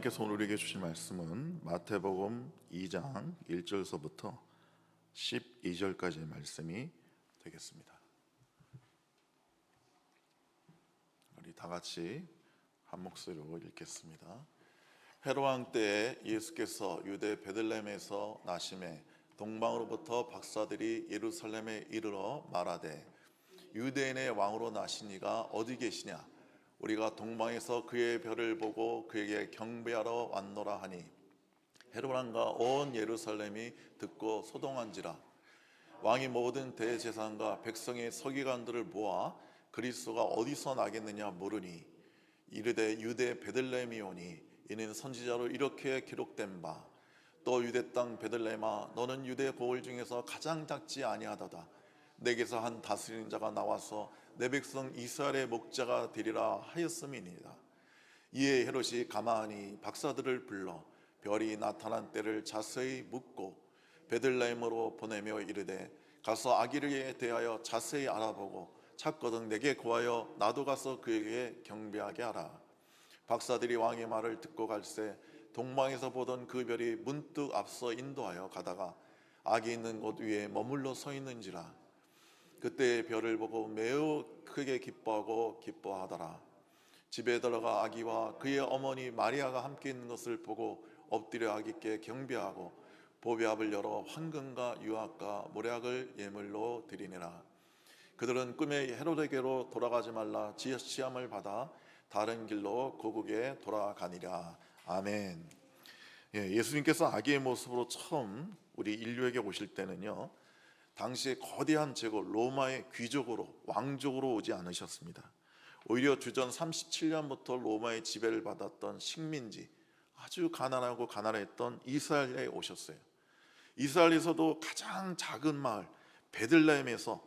하나님께서 오늘 우리에게 주신 말씀은 마태복음 2장 1절서부터 12절까지의 말씀이 되겠습니다. 우리 다 같이 한 목소리로 읽겠습니다. 헤롯 왕 때에 예수께서 유대 베들레헴에서 나심에 동방으로부터 박사들이 예루살렘에 이르러 말하되 유대인의 왕으로 나신 이가 어디 계시냐? 우리가 동방에서 그의 별을 보고 그에게 경배하러 왔노라 하니 헤롯 왕과 온 예루살렘이 듣고 소동한지라. 왕이 모든 대제사장과 백성의 서기관들을 모아 그리스도가 어디서 나겠느냐 물으니 이르되 유대 베들레헴이오니 이는 선지자로 이렇게 기록된 바 또 유대 땅 베들레헴아 너는 유대 보을 중에서 가장 작지 아니하도다. 내게서 한 다스리는 자가 나와서 내 백성 이스라엘의 목자가 되리라 하였음이니이다. 이에 헤롯이 가만히 박사들을 불러 별이 나타난 때를 자세히 묻고 베들레헴으로 보내며 이르되 가서 아기를 대하여 자세히 알아보고 찾거든 내게 구하여 나도 가서 그에게 경배하게 하라. 박사들이 왕의 말을 듣고 갈새 동방에서 보던 그 별이 문득 앞서 인도하여 가다가 아기 있는 곳 위에 머물러 서 있는지라. 그때 별을 보고 매우 크게 기뻐하더라. 집에 들어가 아기와 그의 어머니 마리아가 함께 있는 것을 보고 엎드려 아기께 경배하고 보배압을 열어 황금과 유악과 모략을 예물로 드리니라. 그들은 꿈에 헤롯에게로 돌아가지 말라 지시함을 받아 다른 길로 고국에 돌아가니라. 아멘. 예수님께서 아기의 모습으로 처음 우리 인류에게 오실 때는요, 당시에 거대한 제국 로마의 귀족으로 왕족으로 오지 않으셨습니다. 오히려 주전 37년부터 로마의 지배를 받았던 식민지, 아주 가난하고 가난했던 이스라엘에 오셨어요. 이스라엘에서도 가장 작은 마을 베들레헴에서,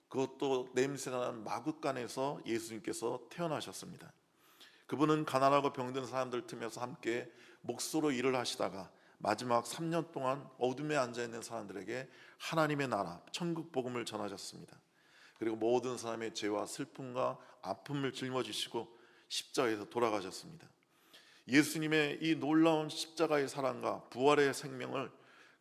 그것도 냄새나는 마구간에서 예수님께서 태어나셨습니다. 그분은 가난하고 병든 사람들 틈에서 함께 목소로 일을 하시다가 마지막 3년 동안 어둠에 앉아있는 사람들에게 하나님의 나라, 천국 복음을 전하셨습니다. 그리고 모든 사람의 죄와 슬픔과 아픔을 짊어지시고 십자가에서 돌아가셨습니다. 예수님의 이 놀라운 십자가의 사랑과 부활의 생명을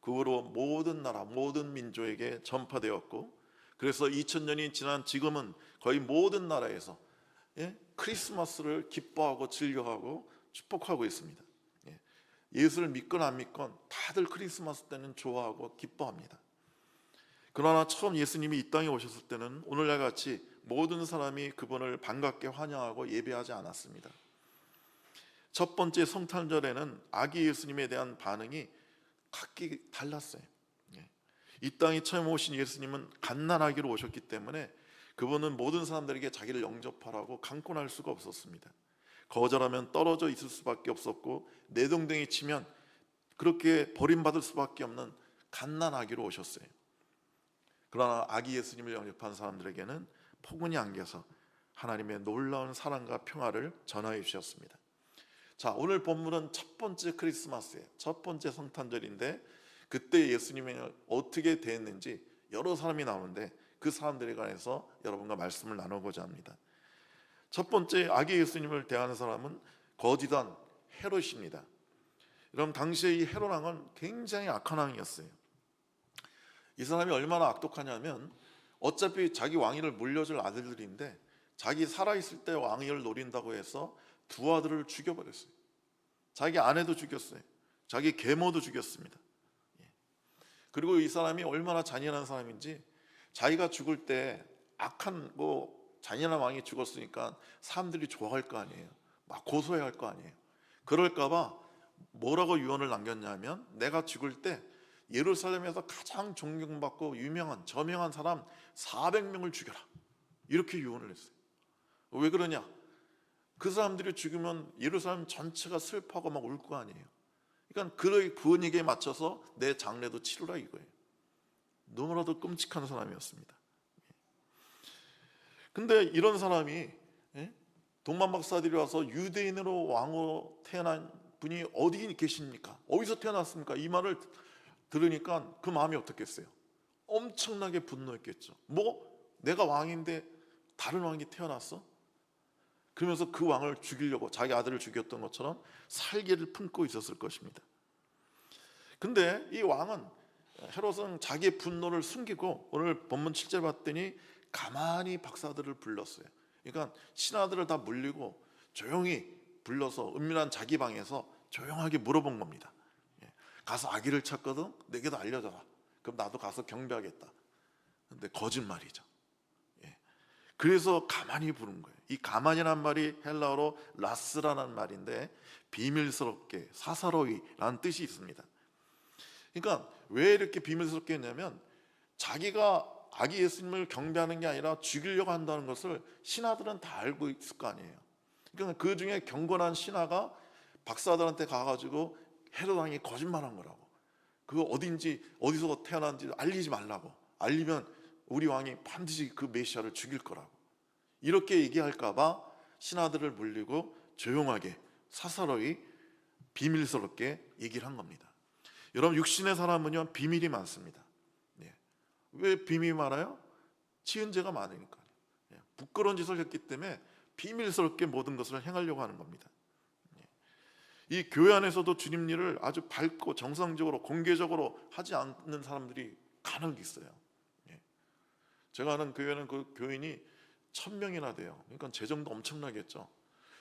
그 후로 모든 나라, 모든 민족에게 전파되었고, 그래서 2000년이 지난 지금은 거의 모든 나라에서 크리스마스를 기뻐하고 즐겨하고 축복하고 있습니다. 예수를 믿건 안 믿건 다들 크리스마스 때는 좋아하고 기뻐합니다. 그러나 처음 예수님이 이 땅에 오셨을 때는 오늘날 같이 모든 사람이 그분을 반갑게 환영하고 예배하지 않았습니다. 첫 번째 성탄절에는 아기 예수님에 대한 반응이 각기 달랐어요. 이 땅에 처음 오신 예수님은 갓난아기로 오셨기 때문에 그분은 모든 사람들에게 자기를 영접하라고 강권할 수가 없었습니다. 거절하면 떨어져 있을 수밖에 없었고 내동댕이 치면 그렇게 버림받을 수밖에 없는 갓난아기로 오셨어요. 그러나 아기 예수님을 영접한 사람들에게는 폭군이 안겨서 하나님의 놀라운 사랑과 평화를 전하여 주셨습니다. 자, 오늘 본문은 첫 번째 크리스마스예요. 첫 번째 성탄절인데 그때 예수님이 어떻게 대했는지 여러 사람이 나오는데 그 사람들에 관해서 여러분과 말씀을 나누고자 합니다. 첫 번째 아기 예수님을 대하는 사람은 거지단 헤롯입니다. 여러분, 당시에 이 헤롯 왕은 굉장히 악한 왕이었어요. 이 사람이 얼마나 악독하냐면 어차피 자기 왕위를 물려줄 아들들인데 자기 살아있을 때 왕위를 노린다고 해서 두 아들을 죽여버렸어요. 자기 아내도 죽였어요. 자기 계모도 죽였습니다. 그리고 이 사람이 얼마나 잔인한 사람인지 자기가 죽을 때 악한 잔인한 왕이 죽었으니까 사람들이 좋아할 거 아니에요. 막 고소해야 할 거 아니에요. 그럴까 봐 뭐라고 유언을 남겼냐면 내가 죽을 때 예루살렘에서 가장 존경받고 유명한 저명한 사람 400명을 죽여라, 이렇게 유언을 했어요. 왜 그러냐? 그 사람들이 죽으면 예루살렘 전체가 슬퍼하고 막 울 거 아니에요. 그러니까 그 분위기에 맞춰서 내 장례도 치르라 이거예요. 너무나도 끔찍한 사람이었습니다. 근데 이런 사람이 동방 박사들이 와서 유대인으로 왕으로 태어난 분이 어디 계십니까? 어디서 태어났습니까? 이 말을 들으니까 그 마음이 어떻겠어요? 엄청나게 분노했겠죠. 내가 왕인데 다른 왕이 태어났어? 그러면서 그 왕을 죽이려고 자기 아들을 죽였던 것처럼 살기를 품고 있었을 것입니다. 근데 이 왕은, 헤롯은 자기의 분노를 숨기고 오늘 본문 7절 봤더니 가만히 박사들을 불렀어요. 그러니까 신하들을 다 물리고 조용히 불러서 은밀한 자기 방에서 조용하게 물어본 겁니다. 가서 아기를 찾거든 내게도 알려줘라. 그럼 나도 가서 경배하겠다. 근데 거짓말이죠. 그래서 가만히 부른 거예요. 이 가만이란 말이 헬라어로 라스라는 말인데 비밀스럽게, 사사로이라는 뜻이 있습니다. 그러니까 왜 이렇게 비밀스럽게 했냐면 자기가 아기 예수님을 경배하는 게 아니라 죽이려고 한다는 것을 신하들은 다 알고 있을 거 아니에요. 그러니까 그 중에 경건한 신하가 박사들한테 가가지고 헤롯 왕이 거짓말한 거라고, 그거 어디서 태어난지 알리지 말라고, 알리면 우리 왕이 반드시 그 메시아를 죽일 거라고, 이렇게 얘기할까 봐 신하들을 물리고 조용하게 사사로이 비밀스럽게 얘기를 한 겁니다. 여러분, 육신의 사람은요 비밀이 많습니다. 왜 비밀이 많아요? 지은 죄가 많으니까요. 부끄러운 짓을 했기 때문에 비밀스럽게 모든 것을 행하려고 하는 겁니다. 이 교회 안에서도 주님 일을 아주 밝고 정상적으로 공개적으로 하지 않는 사람들이 간혹 있어요. 제가 아는 교회는 그 교인이 1000명이나 돼요. 그러니까 재정도 엄청나겠죠.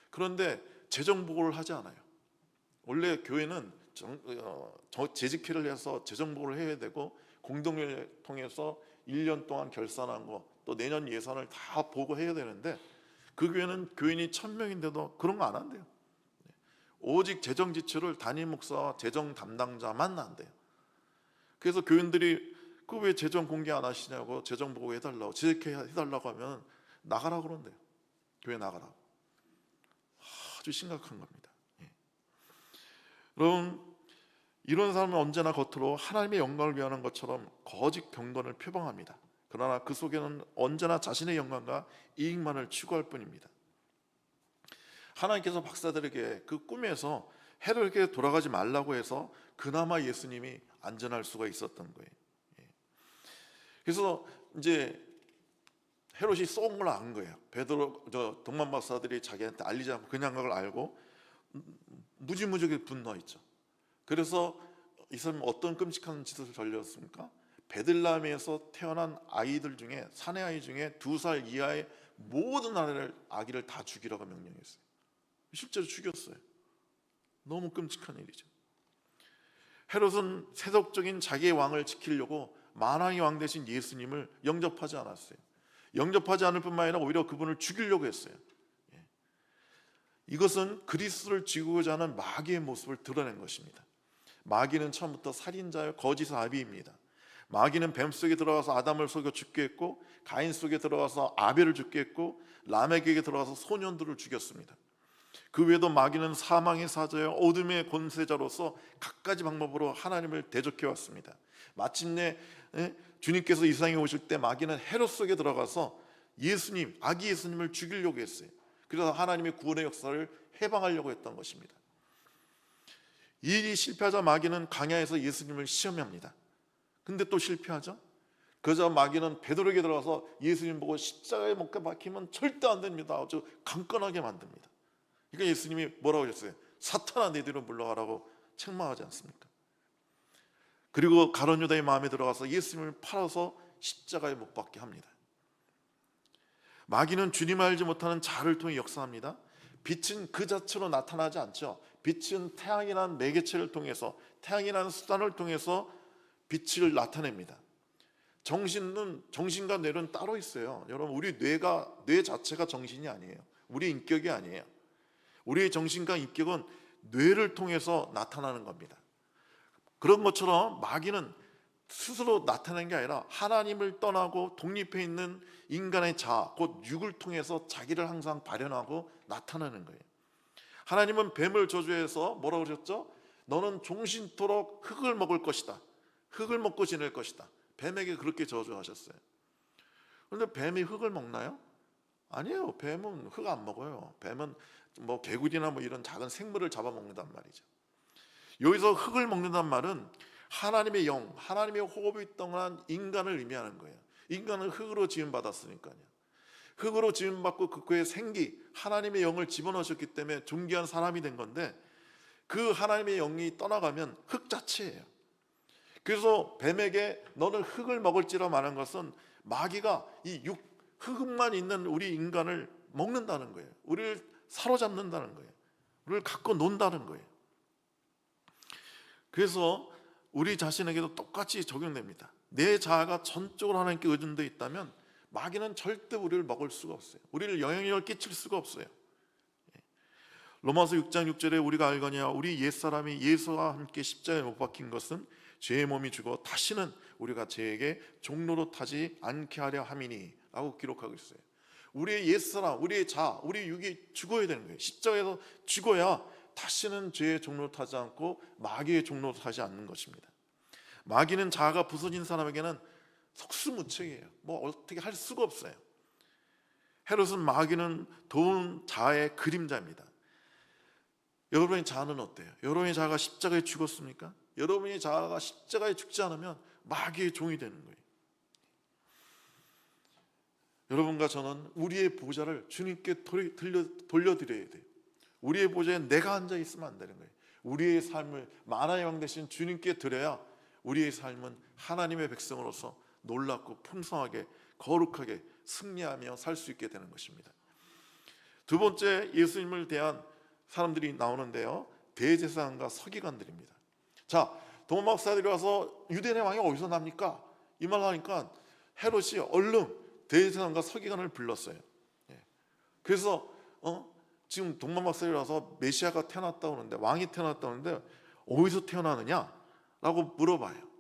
그런데 재정 보고를 하지 않아요. 원래 교회는 재직회를 해서 재정 보고를 해야 되고, 공동회를 통해서 1년 동안 결산한 거, 또 내년 예산을 다 보고해야 되는데 그 교회는 교인이 1000명인데도 그런 거 안 한대요. 오직 재정 지출을 담임 목사와 재정 담당자만 한대요. 그래서 교인들이 그 왜 재정 공개 안 하시냐고, 재정 보고 해달라고, 재직회 해달라고 하면 나가라고 그런대요. 교회 나가라고. 아주 심각한 겁니다. 여러분, 이런 사람은 언제나 겉으로 하나님의 영광을 위하는 것처럼 거짓 경건을 표방합니다. 그러나 그 속에는 언제나 자신의 영광과 이익만을 추구할 뿐입니다. 하나님께서 박사들에게 그 꿈에서 헤롯에게 돌아가지 말라고 해서 그나마 예수님이 안전할 수가 있었던 거예요. 그래서 이제 헤롯이 쏘은 걸 안 거예요. 동방 박사들이 자기한테 알리지 않고 그냥 그걸 알고 무지무지하게 분노했죠. 그래서 이 사람은 어떤 끔찍한 짓을 저질렀습니까? 베들레헴에서 태어난 아이들 중에, 사내 아이 중에 2살 이하의 모든 아기를 다 죽이라고 명령했어요. 실제로 죽였어요. 너무 끔찍한 일이죠. 헤롯은 세속적인 자기의 왕을 지키려고 만왕의 왕 대신 예수님을 영접하지 않았어요. 영접하지 않을 뿐만 아니라 오히려 그분을 죽이려고 했어요. 이것은 그리스도를 죽이고자 하는 마귀의 모습을 드러낸 것입니다. 마귀는 처음부터 살인자요 거짓 아비입니다. 마귀는 뱀 속에 들어가서 아담을 속여 죽게 했고, 가인 속에 들어가서 아벨을 죽게 했고, 라멕에게 들어가서 소년들을 죽였습니다. 그 외에도 마귀는 사망의 사자요 어둠의 권세자로서 갖가지 방법으로 하나님을 대적해 왔습니다. 마침내 주님께서 이 세상에 오실 때 마귀는 헤롯 속에 들어가서 예수님, 아기 예수님을 죽이려고 했어요. 그래서 하나님의 구원의 역사를 해방하려고 했던 것입니다. 이 일이 실패하자 마귀는 광야에서 예수님을 시험합니다. 근데 또 실패하죠. 그러자 마귀는 베드로에게 들어가서 예수님 보고 십자가에 못 박히면 절대 안 됩니다. 아주 강건하게 만듭니다. 그러니까 예수님이 뭐라고 하셨어요? 사탄아, 내 뒤로 물러가라고 책망하지 않습니까? 그리고 가룟 유다의 마음에 들어가서 예수님을 팔아서 십자가에 못 박게 합니다. 마귀는 주님 알지 못하는 자를 통해 역사합니다. 빛은 그 자체로 나타나지 않죠. 빛은 태양이라는 매개체를 통해서, 태양이라는 수단을 통해서 빛을 나타냅니다. 정신과 뇌는 따로 있어요. 여러분, 우리 뇌 자체가 정신이 아니에요. 우리 인격이 아니에요. 우리의 정신과 인격은 뇌를 통해서 나타나는 겁니다. 그런 것처럼 마귀는 스스로 나타낸 게 아니라 하나님을 떠나고 독립해 있는 인간의 자아, 곧 육을 통해서 자기를 항상 발현하고 나타나는 거예요. 하나님은 뱀을 저주해서 뭐라고 그러셨죠? 너는 종신토록 흙을 먹을 것이다. 흙을 먹고 지낼 것이다. 뱀에게 그렇게 저주하셨어요. 그런데 뱀이 흙을 먹나요? 아니에요. 뱀은 흙 안 먹어요. 뱀은 뭐 개구리나 뭐 이런 작은 생물을 잡아먹는단 말이죠. 여기서 흙을 먹는단 말은 하나님의 영, 하나님의 호흡이 동안 인간을 의미하는 거예요. 인간은 흙으로 지음받았으니까요. 흙으로 지음받고 그의 생기 하나님의 영을 집어넣으셨기 때문에 존귀한 사람이 된 건데, 그 하나님의 영이 떠나가면 흙 자체예요. 그래서 뱀에게 너는 흙을 먹을지라 말한 것은 마귀가 이 흙만 있는 우리 인간을 먹는다는 거예요. 우리를 사로잡는다는 거예요. 우리를 갖고 논다는 거예요. 그래서 우리 자신에게도 똑같이 적용됩니다. 내 자아가 전적으로 하나님께 의존되어 있다면 마귀는 절대 우리를 먹을 수가 없어요. 우리를 영향력을 끼칠 수가 없어요. 로마서 6장 6절에 우리가 알거니와 우리 옛사람이 예수와 함께 십자가에 못 박힌 것은 죄의 몸이 죽어 다시는 우리가 죄에게 종로로 타지 않게 하려 함이니 라고 기록하고 있어요. 우리의 옛사람, 우리의 자아, 우리의 육이 죽어야 되는 거예요. 십자가에서 죽어야 다시는 죄의 종로로 타지 않고 마귀의 종로로 타지 않는 것입니다. 마귀는 자아가 부서진 사람에게는 속수무책이에요. 뭐 어떻게 할 수가 없어요. 헤롯은 마귀는 도운 자아의 그림자입니다. 여러분의 자아는 어때요? 여러분의 자아가 십자가에 죽었습니까? 여러분의 자아가 십자가에 죽지 않으면 마귀의 종이 되는 거예요. 여러분과 저는 우리의 보좌를 주님께 돌려드려야 돼요. 우리의 보좌에 내가 앉아 있으면 안 되는 거예요. 우리의 삶을 만화의 왕 대신 주님께 드려야 우리의 삶은 하나님의 백성으로서 놀랍고 풍성하게 거룩하게 승리하며 살 수 있게 되는 것입니다. 두 번째, 예수님을 대한 사람들이 나오는데요, 대제사장과 서기관들입니다. 자, 도마 박사들이 와서 유대인의 왕이 어디서 납니까? 이 말 하니까 헤롯이 얼른 대제사장과 서기관을 불렀어요. 그래서 지금 동방 박사들이 와서 메시아가 태어났다고 하는데, 왕이 태어났다고 하는데 어디서 태어나느냐라고 물어봐요.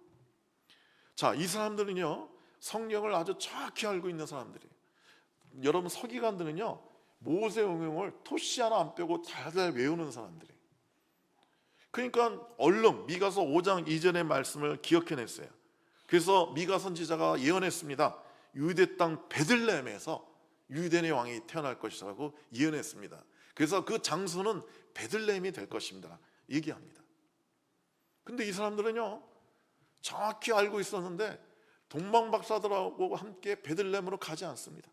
자, 이 사람들은요 성경을 아주 정확히 알고 있는 사람들이에요. 여러분, 서기관들은요 모세 응용을 토시 하나 안 빼고 잘 외우는 사람들이에요. 그러니까 얼른 미가서 5장 이전의 말씀을 기억해냈어요. 그래서 미가 선지자가 예언했습니다. 유대 땅 베들레헴에서 유대인의 왕이 태어날 것이라고 예언했습니다. 그래서 그 장소는 베들레헴이 될 것입니다 얘기합니다. 근데 이 사람들은요 정확히 알고 있었는데 동방박사들하고 함께 베들레헴으로 가지 않습니다.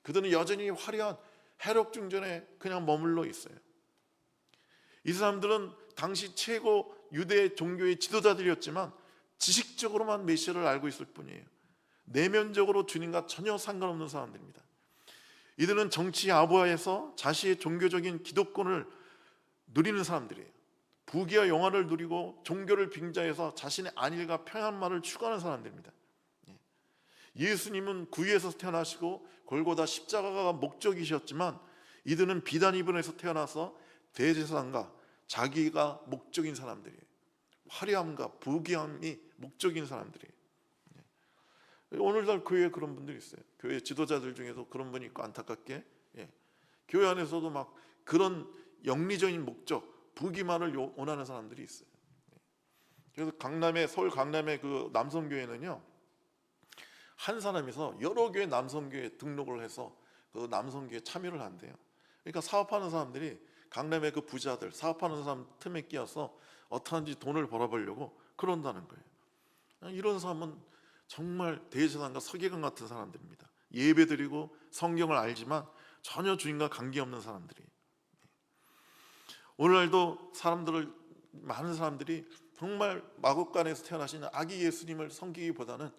그들은 여전히 화려한 헤롯 궁전에 그냥 머물러 있어요. 이 사람들은 당시 최고 유대 종교의 지도자들이었지만 지식적으로만 메시아를 알고 있을 뿐이에요. 내면적으로 주님과 전혀 상관없는 사람들입니다. 이들은 정치 아부하에서 자신의 종교적인 기득권을 누리는 사람들이에요. 부귀와 영화를 누리고 종교를 빙자해서 자신의 안일과 평안만을 추구하는 사람들입니다. 예수님은 구유에서 태어나시고 골고다 십자가가 목적이셨지만 이들은 비단 이분에서 태어나서 대제사장과 자기가 목적인 사람들이에요. 화려함과 부귀함이 목적인 사람들이에요. 오늘날 교회에 그런 분들이 있어요. 교회 지도자들 중에도 그런 분이 있고, 안타깝게 교회 안에서도 막 그런 영리적인 목적, 부귀만을 원하는 사람들이 있어요. 그래서 서울 강남의 그 남성교회는요 한 사람이서 여러 교회 남성교회 등록을 해서 그 남성교회 참여를 한대요. 그러니까 사업하는 사람들이 강남의 그 부자들, 사업하는 사람 틈에 끼어서 어떠한지 돈을 벌어보려고 그런다는 거예요. 이런 사람은 정말 대제사장과 서기관 같은 사람들입니다. 예배드리고 성경을 알지만 전혀 주님과 관계없는 사람들이. 오늘날도 많은 사람들이 정말 마국간에서 태어나신 아기 예수님을 섬기기보다는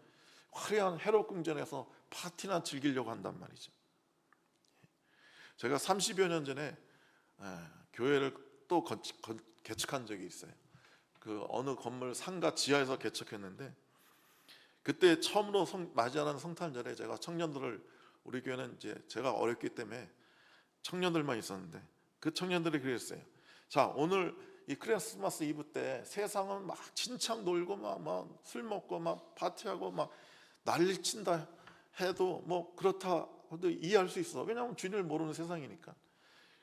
화려한 헤롯 궁전에서 파티나 즐기려고 한단 말이죠. 제가 30여 년 전에 교회를 또 개척한 적이 있어요. 그 어느 건물 상가 지하에서 개척했는데, 그때 처음으로 맞이하는 성탄절에 제가 청년들을, 우리 교회는 이제 제가 어렸기 때문에 청년들만 있었는데 그 청년들이 그랬어요. 자, 오늘 이 크리스마스 이브 때 세상은 막 진창 놀고 막 술 먹고 막 파티하고 막 난리 친다 해도 뭐 그렇다고도 이해할 수 있어. 왜냐하면 주님을 모르는 세상이니까.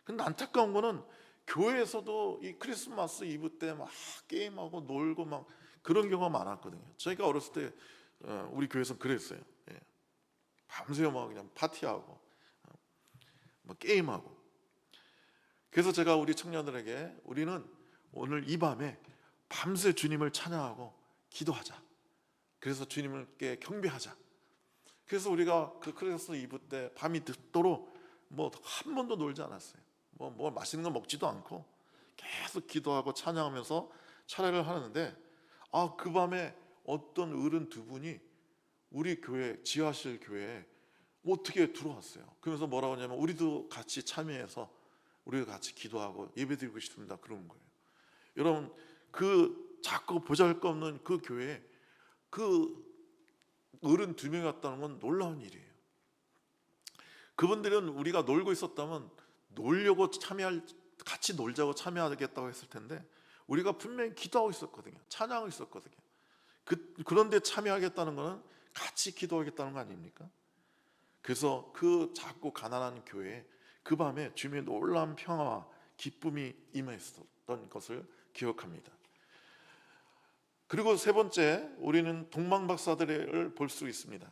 근데 안타까운 거는 교회에서도 이 크리스마스 이브 때 막 게임하고 놀고 막 그런 경우가 많았거든요. 저희가 어렸을 때 우리 교회에서 그랬어요. 밤새워 막 그냥 파티하고 뭐 게임하고. 그래서 제가 우리 청년들에게, 우리는 오늘 이 밤에 밤새 주님을 찬양하고 기도하자. 그래서 주님께 경배하자. 그래서 우리가 그 크레스 이브 때 밤이 늦도록 뭐 한 번도 놀지 않았어요. 뭐 맛있는 거 먹지도 않고 계속 기도하고 찬양하면서 차례를 하는데, 그 밤에 어떤 어른 두 분이 우리 교회 지하실 교회에 어떻게 들어왔어요. 그러면서 뭐라고 하냐면 우리도 같이 참여해서 우리가 같이 기도하고 예배드리고 싶습니다, 그런 거예요. 여러분, 그 자꾸 보잘것없는 그 교회에 그 어른 두 명이 왔다는 건 놀라운 일이에요. 그분들은 우리가 놀고 있었다면 놀려고 같이 놀자고 참여하겠다고 했을 텐데, 우리가 분명히 기도하고 있었거든요. 찬양하고 있었거든요. 그런데 참여하겠다는 것은 같이 기도하겠다는 거 아닙니까? 그래서 그 작고 가난한 교회에 그 밤에 주님의 놀라운 평화와 기쁨이 임했었던 것을 기억합니다. 그리고 세 번째, 우리는 동방박사들을 볼 수 있습니다.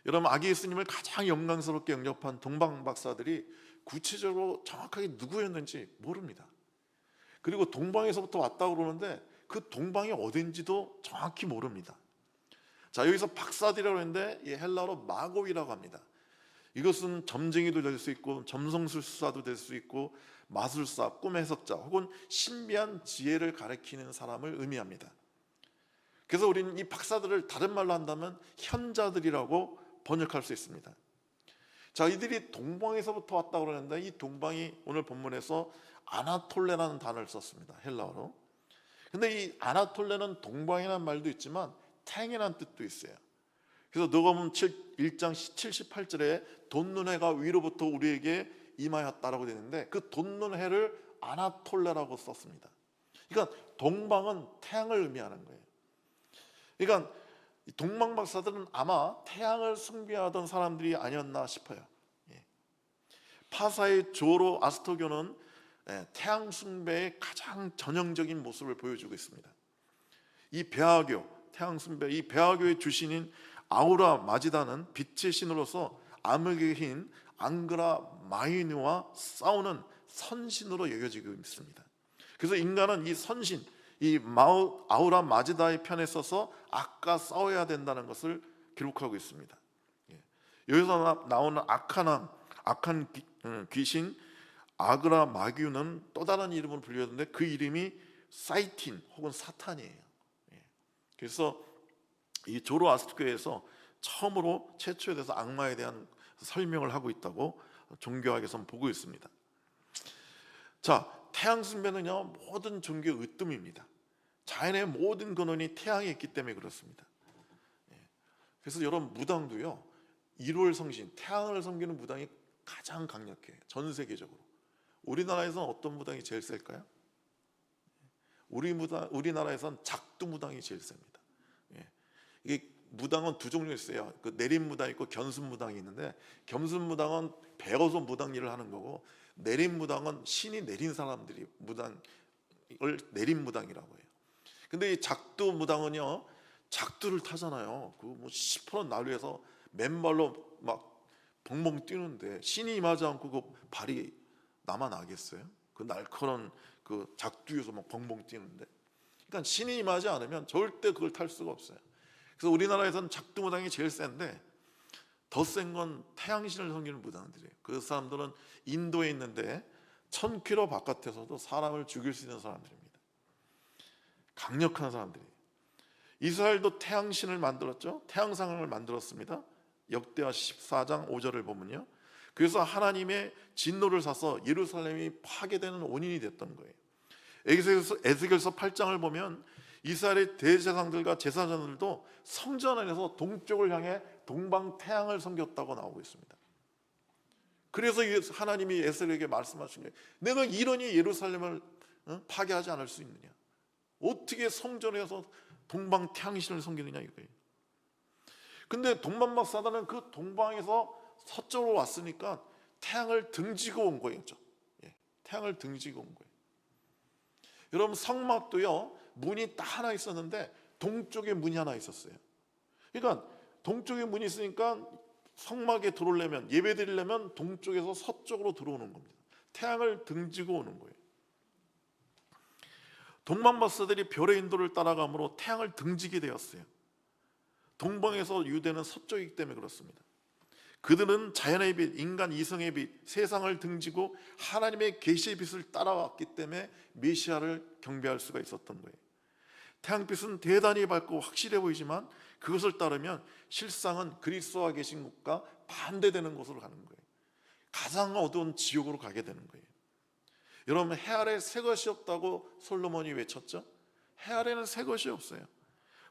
여러분, 아기 예수님을 가장 영광스럽게 영접한 동방박사들이 구체적으로 정확하게 누구였는지 모릅니다. 그리고 동방에서부터 왔다고 그러는데 그 동방이 어딘지도 정확히 모릅니다. 자, 여기서 박사들이라고 했는데 이 헬라어로 마고이라고 합니다. 이것은 점쟁이도 될 수 있고 점성술사도 될 수 있고 마술사, 꿈 해석자 혹은 신비한 지혜를 가리키는 사람을 의미합니다. 그래서 우리는 이 박사들을 다른 말로 한다면 현자들이라고 번역할 수 있습니다. 자, 이들이 동방에서부터 왔다고 그러는데 이 동방이 오늘 본문에서 아나톨레라는 단어를 썼습니다, 헬라어로. 근데 이 아나톨레는 동방이라는 말도 있지만 탱이라는 뜻도 있어요. 그래서 누가복음 1장 78절에 돋는 해가 위로부터 우리에게 임하였다라고 되는데 그 돋는 해를 아나톨레라고 썼습니다. 그러니까 동방은 태양을 의미하는 거예요. 그러니까 동방 박사들은 아마 태양을 숭배하던 사람들이 아니었나 싶어요. 파사의 조로 아스토교는 태양 숭배의 가장 전형적인 모습을 보여주고 있습니다. 이 배아교, 태양 숭배, 이 배아교의 주신인 아우라 마지다는 빛의 신으로서 암흑의 흰 앙그라 마이누와 싸우는 선신으로 여겨지고 있습니다. 그래서 인간은 이 선신, 이 아우라 마지다의 편에 서서 악과 싸워야 된다는 것을 기록하고 있습니다. 여기서 나오는 악한 귀신 아그라 마귀는 또 다른 이름으로 불리는데 그 이름이 사이틴 혹은 사탄이에요. 그래서 이 조로아스토교에서 처음으로 최초에 대해서 악마에 대한 설명을 하고 있다고 종교학에서는 보고 있습니다. 자, 태양 숭배는요 모든 종교의 으뜸입니다. 자연의 모든 근원이 태양에 있기 때문에 그렇습니다. 그래서 여러분, 무당도요 1월 성신, 태양을 섬기는 무당이 가장 강력해요, 전 세계적으로. 우리나라에서는 어떤 무당이 제일 셀까요? 우리나라에서는 작두 무당이 제일 셉니다. 이게 무당은 두 종류 있어요. 그 내림 무당 있고 견순 무당이 있는데, 견순 무당은 배워서 무당 일을 하는 거고, 내림 무당은 신이 내린 사람들이 무당을 내림 무당이라고 해요. 근데 이 작두 무당은요 작두를 타잖아요. 그 뭐 시퍼런 나루에서 맨발로 막 벙벙 뛰는데 신이 임하지 않고 그 발이 남아나겠어요? 그 날카로운 그 작두에서 막 벙벙 뛰는데. 그러니까 신이 임하지 않으면 절대 그걸 탈 수가 없어요. 그래서 우리나라에서는 작두 무당이 제일 센데 더 센 건 태양신을 섬기는 무당들이에요. 그 사람들은 인도에 있는데 1000km 바깥에서도 사람을 죽일 수 있는 사람들입니다. 강력한 사람들이에요. 이스라엘도 태양신을 만들었죠. 태양상을 만들었습니다. 역대하 14장 5절을 보면요, 그래서 하나님의 진노를 사서 예루살렘이 파괴되는 원인이 됐던 거예요. 에스겔서 8장을 보면 이스라엘의 대제사장들과 제사장들도 성전 안에서 동쪽을 향해 동방 태양을 섬겼다고 나오고 있습니다. 그래서 하나님이 에스겔에게 말씀하신 거예요. 내가 이러니 예루살렘을 파괴하지 않을 수 있느냐? 어떻게 성전에서 동방 태양신을 섬기느냐 이거예요. 근데 동방박사들은 그 동방에서 서쪽으로 왔으니까 태양을 등지고 온 거예요. 태양을 등지고 온 거예요. 여러분, 성막도요 문이 딱 하나 있었는데 동쪽에 문이 하나 있었어요. 그러니까 동쪽에 문이 있으니까 성막에 들어오려면, 예배 드리려면 동쪽에서 서쪽으로 들어오는 겁니다. 태양을 등지고 오는 거예요. 동방박사들이 별의 인도를 따라감으로 태양을 등지게 되었어요. 동방에서 유대는 서쪽이기 때문에 그렇습니다. 그들은 자연의 빛, 인간 이성의 빛, 세상을 등지고 하나님의 계시의 빛을 따라왔기 때문에 메시아를 경배할 수가 있었던 거예요. 태양빛은 대단히 밝고 확실해 보이지만 그것을 따르면 실상은 그리스도와 계신 곳과 반대되는 곳으로 가는 거예요. 가장 어두운 지옥으로 가게 되는 거예요. 여러분, 해 아래 새 것이 없다고 솔로몬이 외쳤죠. 해 아래는 새 것이 없어요.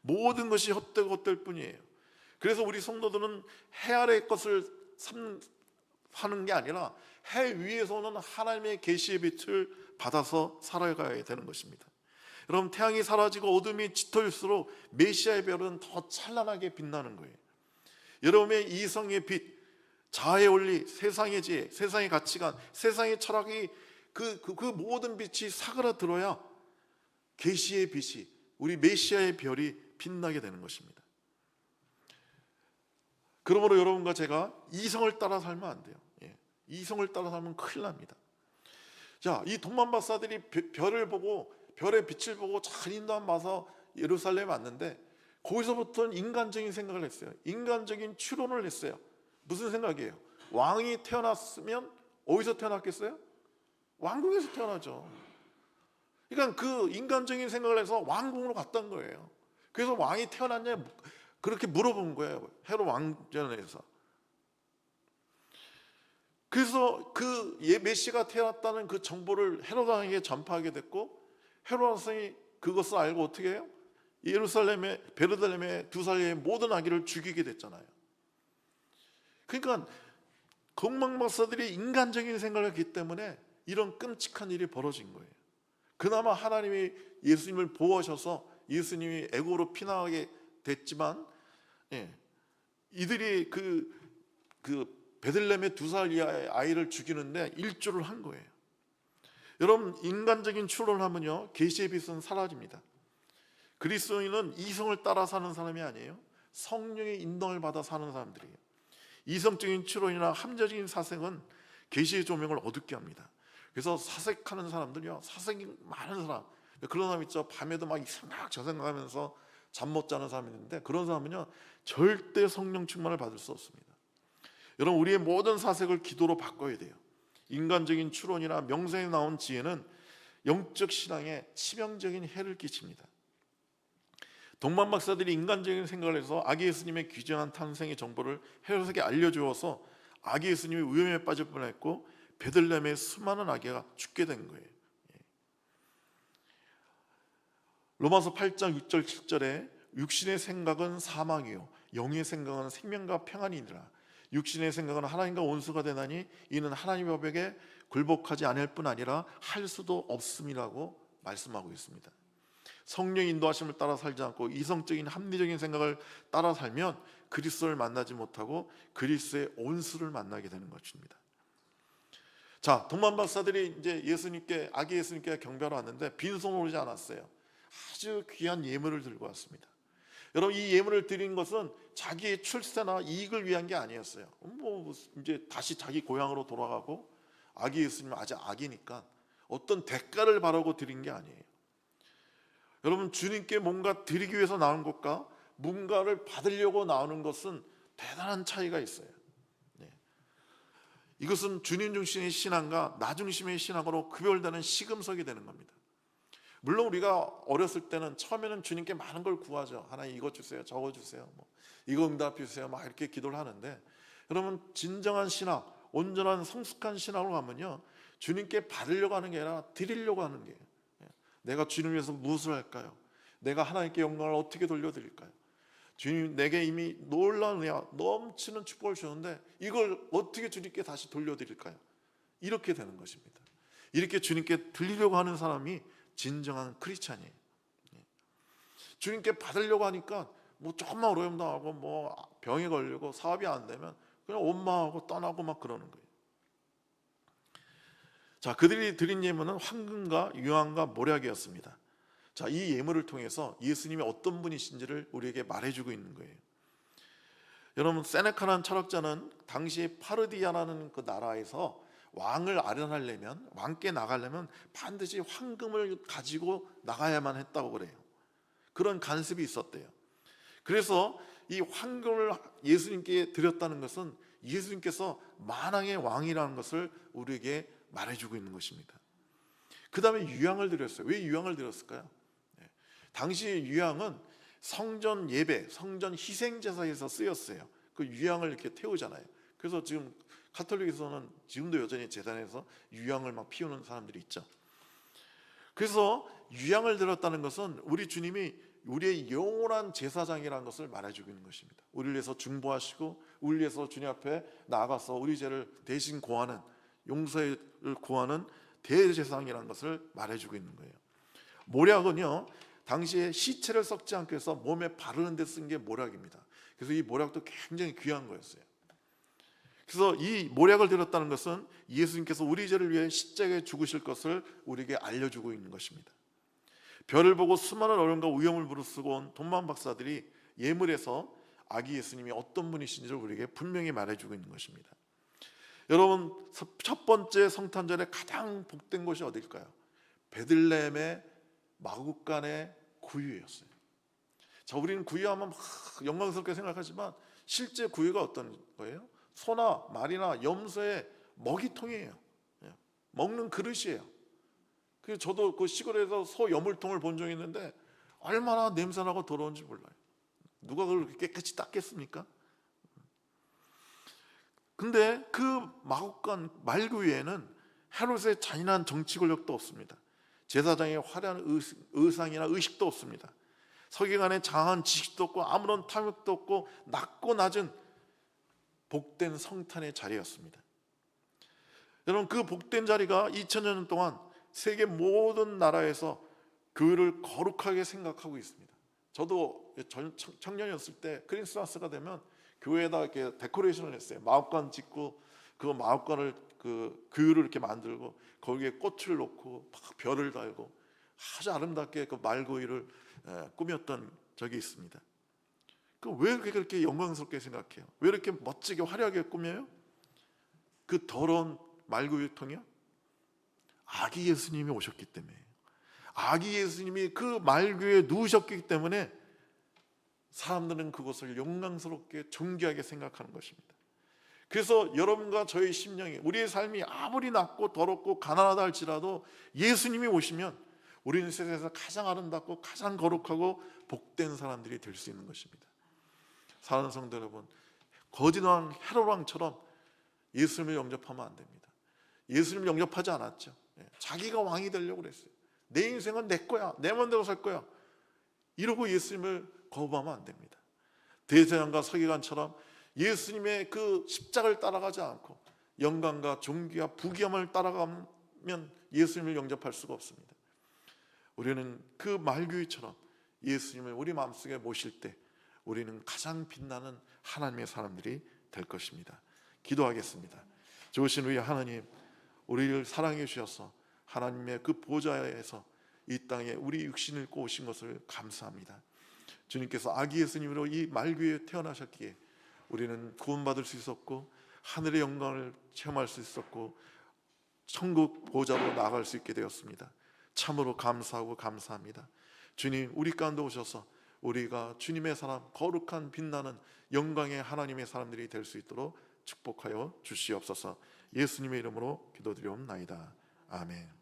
모든 것이 헛되고 헛될 뿐이에요. 그래서 우리 성도들은 해 아래의 것을 하는 게 아니라 해 위에서 오는 하나님의 계시의 빛을 받아서 살아가야 되는 것입니다. 여러분, 태양이 사라지고 어둠이 짙어질수록 메시아의 별은 더 찬란하게 빛나는 거예요. 여러분의 이성의 빛, 자아의 원리, 세상의 지혜, 세상의 가치관, 세상의 철학이 그 모든 빛이 사그라들어야 계시의 빛이, 우리 메시아의 별이 빛나게 되는 것입니다. 그러므로 여러분과 제가 이성을 따라 살면 안 돼요. 이성을 따라 살면 큰일 납니다. 자, 이 동방 박사들이 별을 보고, 별의 빛을 보고 잘 인도함 봐서 예루살렘에 왔는데, 거기서부터는 인간적인 생각을 했어요. 인간적인 추론을 했어요. 무슨 생각이에요? 왕이 태어났으면 어디서 태어났겠어요? 왕궁에서 태어나죠. 그러니까 그 인간적인 생각을 해서 왕궁으로 갔던 거예요. 그래서 왕이 태어났냐 그렇게 물어본 거예요. 헤롯 왕전에서. 그래서 그 메시아가 태어났다는 그 정보를 헤롯 왕에게 전파하게 됐고, 헤롯 왕이 그것을 알고 어떻게 해요? 예루살렘의 베르들렘의 두 살의 모든 아기를 죽이게 됐잖아요. 그러니까 동방 박사들이 인간적인 생각을 했기 때문에 이런 끔찍한 일이 벌어진 거예요. 그나마 하나님이 예수님을 보호하셔서 예수님이 애굽으로 피난하게 됐지만, 이들이 그 베들레헴의 2살 이하의 아이를 죽이는데 일조를 한 거예요. 여러분, 인간적인 추론을 하면요, 계시의 빛은 사라집니다. 그리스도인은 이성을 따라 사는 사람이 아니에요. 성령의 인도를 받아 사는 사람들이에요. 이성적인 추론이나 함정적인 사색은 계시의 조명을 어둡게 합니다. 그래서 사색하는 사람들이요, 사색이 많은 사람, 그런 사람 있죠. 밤에도 막 이 생각 저 생각하면서 잠 못 자는 사람이 있는데, 그런 사람은요 절대 성령 충만을 받을 수 없습니다. 여러분, 우리의 모든 사색을 기도로 바꿔야 돼요. 인간적인 추론이나 명성에 나온 지혜는 영적 신앙에 치명적인 해를 끼칩니다. 동방 박사들이 인간적인 생각을 해서 아기 예수님의 귀중한 탄생의 정보를 헤롯에게 알려주어서 아기 예수님이 위험에 빠질 뻔했고 베들레헴의 수많은 아기가 죽게 된 거예요. 로마서 8장 6절 7절에 육신의 생각은 사망이요 영의 생각은 생명과 평안이니라. 육신의 생각은 하나님과 원수가 되나니 이는 하나님의 법에게 굴복하지 않을 뿐 아니라 할 수도 없음이라고 말씀하고 있습니다. 성령 인도하심을 따라 살지 않고 이성적인 합리적인 생각을 따라 살면 그리스도를 만나지 못하고 그리스도의 원수를 만나게 되는 것입니다. 자, 동방 박사들이 이제 아기 예수님께 경배하러 왔는데 빈손으로 오지 않았어요. 아주 귀한 예물을 들고 왔습니다. 여러분, 이 예물을 드린 것은 자기의 출세나 이익을 위한 게 아니었어요. 이제 다시 자기 고향으로 돌아가고 아기 예수님은 아직 아기니까 어떤 대가를 바라고 드린 게 아니에요. 여러분, 주님께 뭔가 드리기 위해서 나온 것과 뭔가를 받으려고 나오는 것은 대단한 차이가 있어요. 이것은 주님 중심의 신앙과 나 중심의 신앙으로 구별되는 시금석이 되는 겁니다. 물론 우리가 어렸을 때는 처음에는 주님께 많은 걸 구하죠. 하나님 이거 주세요, 저거 주세요, 이거 응답해 주세요, 막 이렇게 기도를 하는데, 여러분, 진정한 신앙, 온전한 성숙한 신앙으로 가면요, 주님께 받으려고 하는 게 아니라 드리려고 하는 거예요. 내가 주님을 위해서 무엇을 할까요? 내가 하나님께 영광을 어떻게 돌려드릴까요? 주님, 내게 이미 놀라운 은혜와 넘치는 축복을 주는데 이걸 어떻게 주님께 다시 돌려드릴까요? 이렇게 되는 것입니다. 이렇게 주님께 드리려고 하는 사람이 진정한 크리스찬이에요. 주님께 받으려고 하니까 조금만 어려움 당하고 병에 걸리고 사업이 안 되면 그냥 원망하고 떠나고 막 그러는 거예요. 자, 그들이 드린 예물은 황금과 유황과 모략이었습니다. 자, 이 예물을 통해서 예수님이 어떤 분이신지를 우리에게 말해주고 있는 거예요. 여러분, 세네카라는 철학자는 당시 파르디아라는 그 나라에서 왕을 아련하려면, 왕께 나가려면 반드시 황금을 가지고 나가야만 했다고 그래요. 그런 간섭이 있었대요. 그래서 이 황금을 예수님께 드렸다는 것은 예수님께서 만왕의 왕이라는 것을 우리에게 말해주고 있는 것입니다. 그 다음에 유향을 드렸어요. 왜 유향을 드렸을까요? 당시 유향은 성전 예배, 성전 희생제사에서 쓰였어요. 그 유향을 이렇게 태우잖아요. 그래서 지금 가톨릭에서는 지금도 여전히 제단에서 유향을 막 피우는 사람들이 있죠. 그래서 유향을 드렸다는 것은 우리 주님이 우리의 영원한 제사장이라는 것을 말해주고 있는 것입니다. 우리를 위해서 중보하시고 우리를 위해서 주님 앞에 나아가서 우리 죄를 대신 고하는, 용서를 구하는 대제사장이라는 것을 말해주고 있는 거예요. 모략은요, 당시에 시체를 썩지 않게 해서 몸에 바르는 데 쓴 게 모략입니다. 그래서 이 모략도 굉장히 귀한 거였어요. 그래서 이 모략을 드렸다는 것은 예수님께서 우리 죄를 위해 십자가에 죽으실 것을 우리에게 알려주고 있는 것입니다. 별을 보고 수많은 어려움과 위험을 무릅쓰고 온 돈만 박사들이 예물에서 아기 예수님이 어떤 분이신지를 우리에게 분명히 말해주고 있는 것입니다. 여러분, 첫 번째 성탄절에 가장 복된 곳이 어딜까요? 베들레헴의 마구간의 구유였어요. 자, 우리는 구유하면 막 영광스럽게 생각하지만 실제 구유가 어떤 거예요? 소나 말이나 염소의 먹이통이에요. 먹는 그릇이에요. 그래서 저도 그 시골에서 소 여물통을 본 적이 있는데 얼마나 냄새나고 더러운지 몰라요. 누가 그걸 그렇게 깨끗이 닦겠습니까? 근데 그 마구간 말구유에는 헤롯의 잔인한 정치 권력도 없습니다. 제사장의 화려한 의상이나 의식도 없습니다. 서기관의 장한 지식도 없고 아무런 탐욕도 없고 낮고 낮은 복된 성탄의 자리였습니다. 여러분, 그 복된 자리가 2000년 동안 세계 모든 나라에서 교회를 거룩하게 생각하고 있습니다. 저도 청년이었을 때 크리스마스가 되면 교회에다 이렇게 데코레이션을 했어요. 마법관 짓고 그 마법관을 그 교회를 이렇게 만들고 거기에 꽃을 놓고 막 별을 달고 아주 아름답게 그 말구이를 꾸몄던 적이 있습니다. 왜 그렇게 영광스럽게 생각해요? 왜 이렇게 멋지게 화려하게 꾸며요? 그 더러운 말구유통이요? 아기 예수님이 오셨기 때문에, 아기 예수님이 그 말구유에 누우셨기 때문에 사람들은 그것을 영광스럽게 존귀하게 생각하는 것입니다. 그래서 여러분과 저의 심령이, 우리의 삶이 아무리 낮고 더럽고 가난하다 할지라도 예수님이 오시면 우리는 세상에서 가장 아름답고 가장 거룩하고 복된 사람들이 될 수 있는 것입니다. 사랑하는 성도 여러분, 거짓왕 헤롯왕처럼 예수님을 영접하면 안 됩니다. 예수님을 영접하지 않았죠. 자기가 왕이 되려고 그랬어요. 내 인생은 내 거야, 내 마음대로 살 거야, 이러고 예수님을 거부하면 안 됩니다. 대제사장과 서기관처럼 예수님의 그 십자가를 따라가지 않고 영광과 존귀와 부귀함을 따라가면 예수님을 영접할 수가 없습니다. 우리는 그 말구유처럼 예수님을 우리 마음속에 모실 때 우리는 가장 빛나는 하나님의 사람들이 될 것입니다. 기도하겠습니다. 좋으신 우리 하나님, 우리를 사랑해 주셔서 하나님의 그 보좌에서 이 땅에 우리 육신을 입고 오신 것을 감사합니다. 주님께서 아기 예수님으로 이 말구유에 태어나셨기에 우리는 구원받을 수 있었고 하늘의 영광을 체험할 수 있었고 천국 보좌로 나아갈 수 있게 되었습니다. 참으로 감사하고 감사합니다. 주님, 우리 가운데 오셔서 우리가 주님의 사람, 거룩한 빛나는 영광의 하나님의 사람들이 될 수 있도록 축복하여 주시옵소서. 예수님의 이름으로 기도드리옵나이다. 아멘.